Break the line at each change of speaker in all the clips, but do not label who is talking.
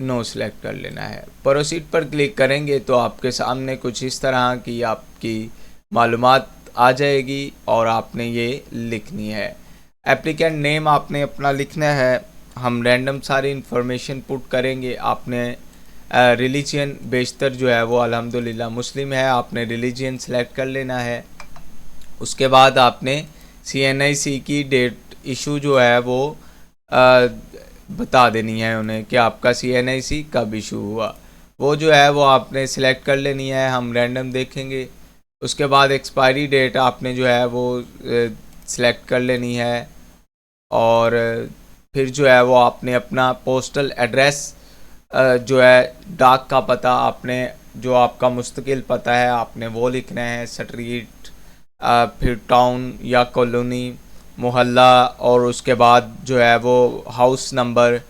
No select कर लेना है। प्रोसीड पर क्लिक करेंगे तो आपके सामने कुछ इस तरह की आपकी मालूमात आ जाएगी और आपने ये लिखनी है। एप्लीकेंट नेम आपने अपना लिखना है। हम रैंडम सारी इन्फॉर्मेशन पुट करेंगे। आपने रिलीजन बेशतर जो है वो अल्हम्दुलिल्लाह मुस्लिम है, आपने रिलीजन सेलेक्ट कर लेना है। उसके बाद आपने CNIC की डेट इशू जो है वो बता देनी है उन्हें कि आपका CNIC कब इशू हुआ। वो जो है वो आपने सिलेक्ट कर लेनी है, हम रैंडम देखेंगे। उसके बाद एक्सपायरी डेट आपने जो है वो सिलेक्ट कर लेनी है। और फिर जो है वो आपने अपना पोस्टल एड्रेस जो है डाक का पता, आपने जो आपका मुस्तकिल पता है आपने वो लिखना है। स्ट्रीट, फिर टाउन या कॉलोनी, मोहल्ला, और उसके बाद जो है वो हाउस नंबर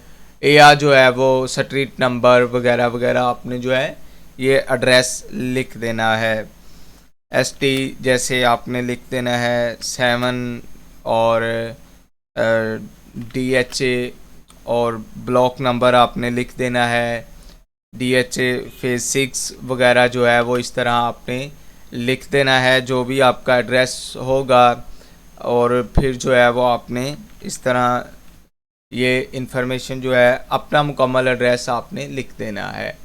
या जो है वो स्ट्रीट नंबर वगैरह वगैरह आपने जो है ये एड्रेस लिख देना है। ST जैसे आपने लिख देना है 7 और DHA और ब्लॉक नंबर आपने लिख देना है। DHA फेज़ 6 वगैरह जो है वो इस तरह आपने लिख देना है जो भी आपका एड्रेस होगा। और फिर जो है वो आपने इस तरह ये इन्फॉर्मेशन जो है अपना मुकम्मल एड्रेस आपने लिख देना है।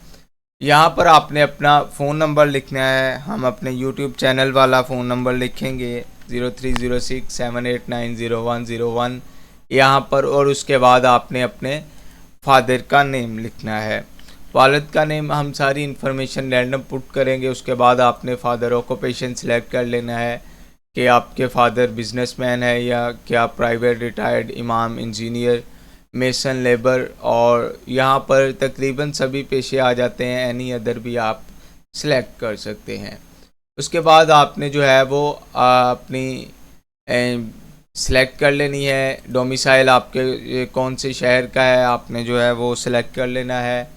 यहाँ पर आपने अपना फ़ोन नंबर लिखना है। हम अपने YouTube चैनल वाला फ़ोन नंबर लिखेंगे 030678900101 यहाँ पर। और उसके बाद आपने अपने फादर का नेम लिखना है। वालिद का नेम हम सारी इन्फॉर्मेशन रैंडम पुट करेंगे। उसके बाद आपने फादर ऑक्यूपेशन सेलेक्ट कर लेना है कि आपके फादर बिजनेसमैन है या क्या प्राइवेट, रिटायर्ड, इमाम, इंजीनियर, मेसन, लेबर, और यहाँ पर तकरीबन सभी पेशे आ जाते हैं। एनी अदर भी आप सिलेक्ट कर सकते हैं। उसके बाद आपने जो है वो अपनी सिलेक्ट कर लेनी है। डोमिसाइल आपके कौन से शहर का है आपने जो है वो सिलेक्ट कर लेना है।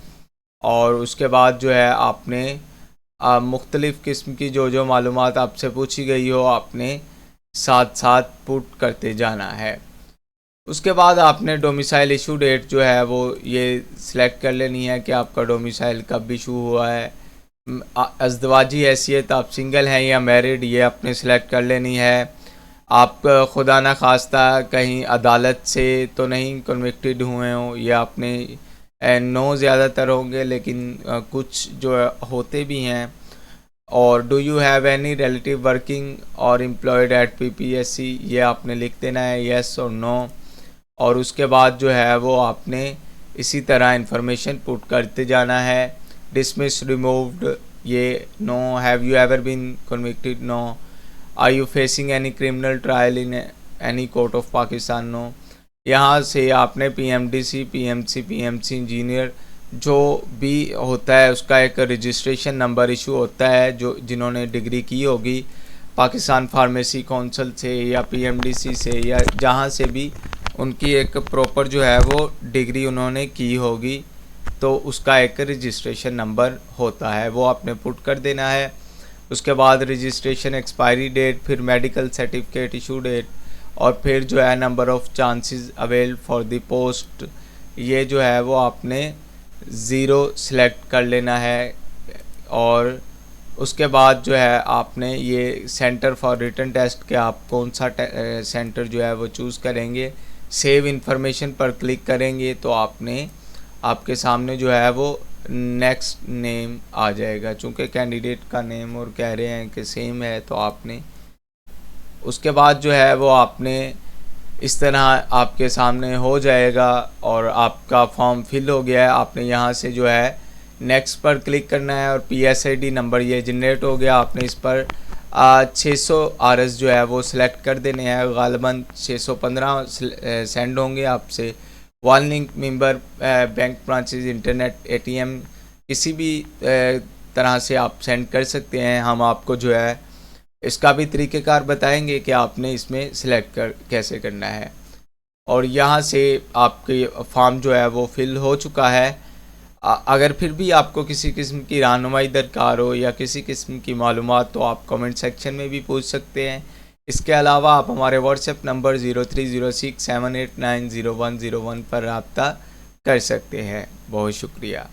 और उसके बाद जो है आपने मुख्तलिफ़ किस्म की जो मालूमात आपसे पूछी गई हो आपने साथ साथ पुट करते जाना है। उसके बाद आपने डोमिसाइल इशू डेट जो है वो ये सिलेक्ट कर लेनी है कि आपका डोमिसाइल कब इशू हुआ है। अज़दवाजी हैसियत, आप सिंगल हैं या मैरिड, ये आपने सिलेक्ट कर लेनी है। आप खुदा न खास्ता कहीं अदालत से तो नहीं कन्विक्टेड हुए हो, ये आपने नो ज़्यादातर होंगे लेकिन कुछ जो होते भी हैं। और do you have any relative working और एम्प्लॉयड एट PPSC, ये आपने लिख देना है येस और नो। और उसके बाद जो है वो आपने इसी तरह इन्फॉर्मेशन पुट करते जाना है। डिसमिस, रिमूव्ड, ये no. Have you ever been convicted, no. Are you facing any criminal trial in any court of Pakistan, no. यहाँ से आपने PMDC, PMC, PMC इंजीनियर जो भी होता है उसका एक रजिस्ट्रेशन नंबर इशू होता है। जो जिन्होंने डिग्री की होगी पाकिस्तान फार्मेसी काउंसिल से या PMDC से या जहाँ से भी उनकी एक प्रॉपर जो है वो डिग्री उन्होंने की होगी तो उसका एक रजिस्ट्रेशन नंबर होता है, वो आपने पुट कर देना है। उसके बाद रजिस्ट्रेशन एक्सपायरी डेट, फिर मेडिकल सर्टिफिकेट इशू डेट, और फिर जो है number of chances avail for the post, ये जो है वो आपने 0 सिलेक्ट कर लेना है। और उसके बाद जो है आपने ये सेंटर फॉर रिटन टेस्ट के आप कौन सा सेंटर जो है वो चूज़ करेंगे। सेव इन्फॉर्मेशन पर क्लिक करेंगे तो आपने आपके सामने जो है वो नेक्स्ट नेम आ जाएगा। चूँकि कैंडिडेट का नेम और कह रहे हैं कि सेम है तो आपने उसके बाद जो है वो आपने इस तरह आपके सामने हो जाएगा और आपका फॉर्म फिल हो गया है। आपने यहाँ से जो है नेक्स्ट पर क्लिक करना है और PSID नंबर ये जनरेट हो गया। आपने इस पर 600 RS जो है वो सिलेक्ट कर देने हैं। गालिबन 615 सेंड होंगे आपसे। One link member bank branches, internet, ATM, किसी भी तरह से आप सेंड कर सकते हैं। हम आपको जो है इसका भी तरीक़ेकार बताएंगे कि आपने इसमें सिलेक्ट कैसे करना है। और यहाँ से आपके फॉर्म जो है वो फिल हो चुका है। अगर फिर भी आपको किसी किस्म की रहनुमाई दरकार हो या किसी किस्म की मालूमात तो आप कमेंट सेक्शन में भी पूछ सकते हैं। इसके अलावा आप हमारे व्हाट्सएप नंबर 030678900101 पर रब्ता कर सकते हैं। बहुत शुक्रिया।